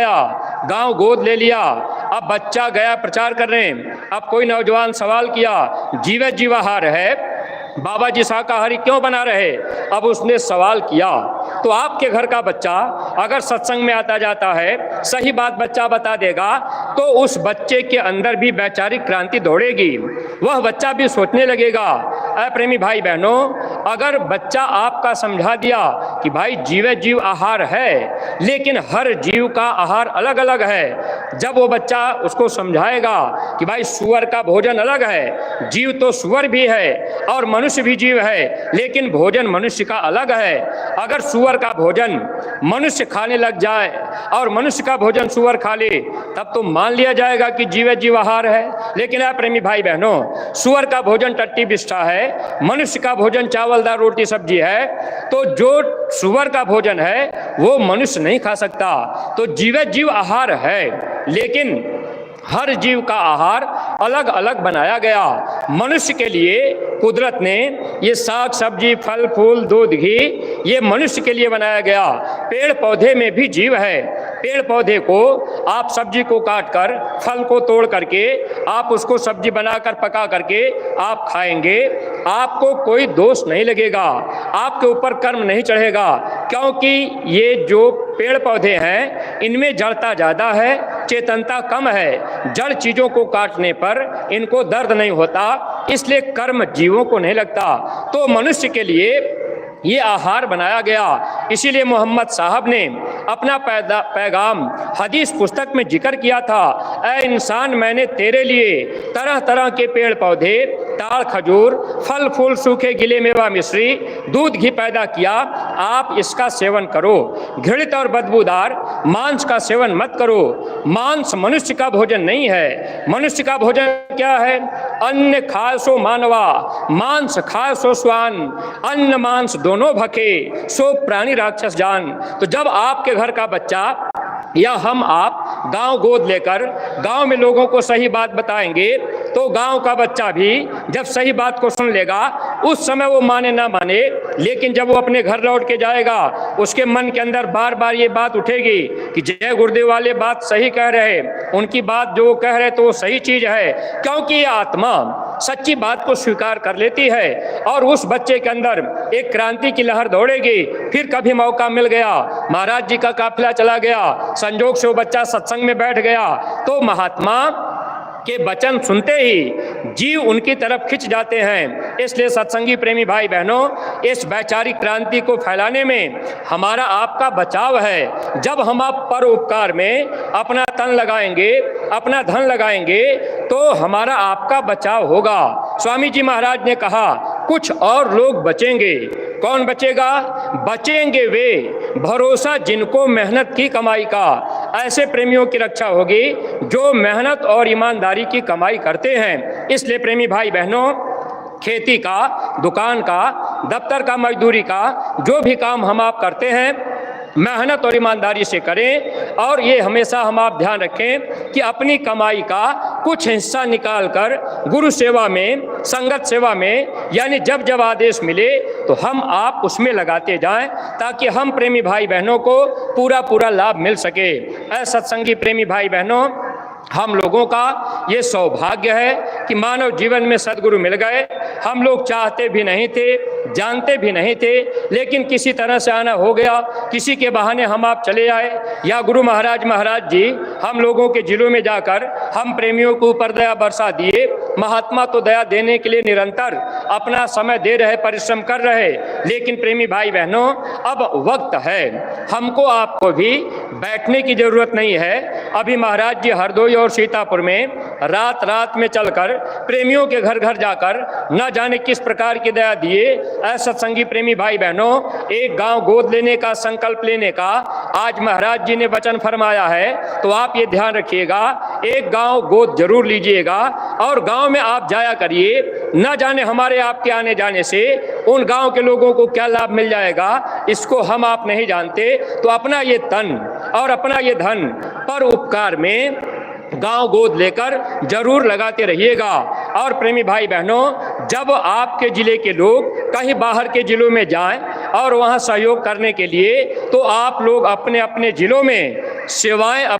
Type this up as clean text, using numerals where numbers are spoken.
गांव गोद ले लिया, अब बच्चा गया प्रचार करने। अब कोई नौजवान सवाल किया, जीवित जीवाहार है, बाबा जी शाकाहारी क्यों बना रहे? अब उसने सवाल किया। तो आपके घर का बच्चा अगर सत्संग में आता जाता है, सही बात बच्चा बता देगा, तो उस बच्चे के अंदर भी वैचारिक क्रांति दौड़ेगी। वह बच्चा भी सोचने लगेगा। प्रेमी भाई बहनों, अगर बच्चा आपका समझा दिया कि भाई जीवित जीव आहार है, लेकिन हर जीव का आहार अलग अलग है, जब वो बच्चा उसको समझाएगा कि भाई सूअर का भोजन अलग है, जीव तो सूअर भी है और मनुष्य भी जीव है, लेकिन भोजन मनुष्य का अलग है। अगर सूअर का भोजन मनुष्य खाने लग जाए और मनुष्य का भोजन सूअर खा ले, तब तो मान लिया जाएगा कि जीवित जीव आहार है। लेकिन प्रेमी भाई बहनों, सूअर का भोजन टट्टी बिस्टा है, मनुष्य का भोजन चावल दाल रोटी सब्जी है, तो जो सूअर का भोजन है वो मनुष्य नहीं खा सकता। तो जीवित जीव आहार है, लेकिन हर जीव का आहार अलग अलग बनाया गया। मनुष्य के लिए कुदरत ने ये साग सब्जी फल फूल दूध घी ये मनुष्य के लिए बनाया गया। पेड़ पौधे में भी जीव है। पेड़ पौधे को आप सब्जी को काट कर, फल को तोड़ करके आप उसको सब्जी बनाकर पका करके आप खाएंगे, आपको कोई दोष नहीं लगेगा, आपके ऊपर कर्म नहीं चढ़ेगा, क्योंकि ये जो पेड़ पौधे हैं इनमें जड़ता ज़्यादा है, चेतनता कम है। जड़ चीज़ों को काटने पर इनको दर्द नहीं होता, इसलिए कर्म जीवों को नहीं लगता। तो मनुष्य के लिए ये आहार बनाया गया। इसीलिए मोहम्मद साहब ने अपना पैगाम हदीस पुस्तक में जिक्र किया था, ऐ इंसान मैंने तेरे लिए तरह तरह के पेड़ पौधे, ताड़ खजूर, फल फूल, सूखे गिले मेवा मिश्री, दूध घी पैदा किया, आप इसका सेवन करो। घृणित और बदबूदार मांस का सेवन मत करो। मांस मनुष्य का भोजन नहीं है। मनुष्य का भोजन क्या है? अन्न खाए सो मानवा, मांस खाए सो स्वान, अन्न मांस दोनों भखे, सो प्राणी राक्षस जान। तो जब आपके घर का बच्चा या हम आप गांव गोद लेकर गांव में लोगों को सही बात बताएंगे, तो गांव का बच्चा भी जब सही बात को सुन लेगा, उस समय वो माने ना माने, लेकिन जब वो अपने घर लौट के जाएगा, उसके मन के अंदर बार बार ये बात उठेगी कि जय गुरुदेव वाले बात सही कह रहे, उनकी बात जो कह रहे तो वो सही चीज है, क्योंकि ये आत्मा सच्ची बात को स्वीकार कर लेती है और उस बच्चे के अंदर एक क्रांति की लहर दौड़ेगी। फिर कभी मौका मिल गया, महाराज जी का काफिला चला गया, संजोग से वो बच्चा सत्संग में बैठ गया, तो महात्मा के वचन सुनते ही जीव उनकी तरफ खिंच जाते हैं। इसलिए सत्संगी प्रेमी भाई बहनों, इस वैचारिक क्रांति को फैलाने में हमारा आपका बचाव है। जब हम आप परोपकार में अपना तन लगाएंगे, अपना धन लगाएंगे, तो हमारा आपका बचाव होगा। स्वामी जी महाराज ने कहा, कुछ और लोग बचेंगे। कौन बचेगा? बचेंगे वे भरोसा जिनको मेहनत की कमाई का। ऐसे प्रेमियों की रक्षा होगी जो मेहनत और ईमानदारी की कमाई करते हैं। इसलिए प्रेमी भाई बहनों, खेती का, दुकान का, दफ्तर का, मजदूरी का, जो भी काम हम आप करते हैं, मेहनत और ईमानदारी से करें। और ये हमेशा हम आप ध्यान रखें कि अपनी कमाई का कुछ हिस्सा निकालकर गुरु सेवा में, संगत सेवा में, यानी जब जब आदेश मिले तो हम आप उसमें लगाते जाएं, ताकि हम प्रेमी भाई बहनों को पूरा पूरा लाभ मिल सके। ऐ सत्संगी प्रेमी भाई बहनों, हम लोगों का ये सौभाग्य है कि मानव जीवन में सद्गुरु मिल गए। हम लोग चाहते भी नहीं थे, जानते भी नहीं थे, लेकिन किसी तरह से आना हो गया, किसी के बहाने हम आप चले आए, या गुरु महाराज जी हम लोगों के जिलों में जाकर हम प्रेमियों को ऊपर दया बरसा दिए। महात्मा तो दया देने के लिए निरंतर अपना समय दे रहे, परिश्रम कर रहे, लेकिन प्रेमी भाई बहनों, अब वक्त है, हमको आपको भी बैठने की जरूरत नहीं है। अभी महाराज जी हरदोई और सीतापुर में रात रात में चलकर प्रेमियों के घर घर जाकर न जाने किस प्रकार की दया दिए। ऐसा सत्संगी प्रेमी भाई बहनों, एक गांव गोद लेने का संकल्प लेने का आज महाराज जी ने वचन फरमाया है, तो आप ये ध्यान रखिएगा, एक गांव गोद जरूर लीजिएगा और गांव में आप जाया करिए। न जाने हमारे आपके आने जाने से उन गांव के लोगों को क्या लाभ मिल जाएगा, इसको हम आप नहीं जानते। तो अपना ये तन और अपना ये धन पर उपकार में गांव गोद लेकर जरूर लगाते रहिएगा। और प्रेमी भाई बहनों, जब आपके जिले के लोग कहीं बाहर के जिलों में जाएं और वहां सहयोग करने के लिए, तो आप लोग अपने अपने जिलों में सेवाएं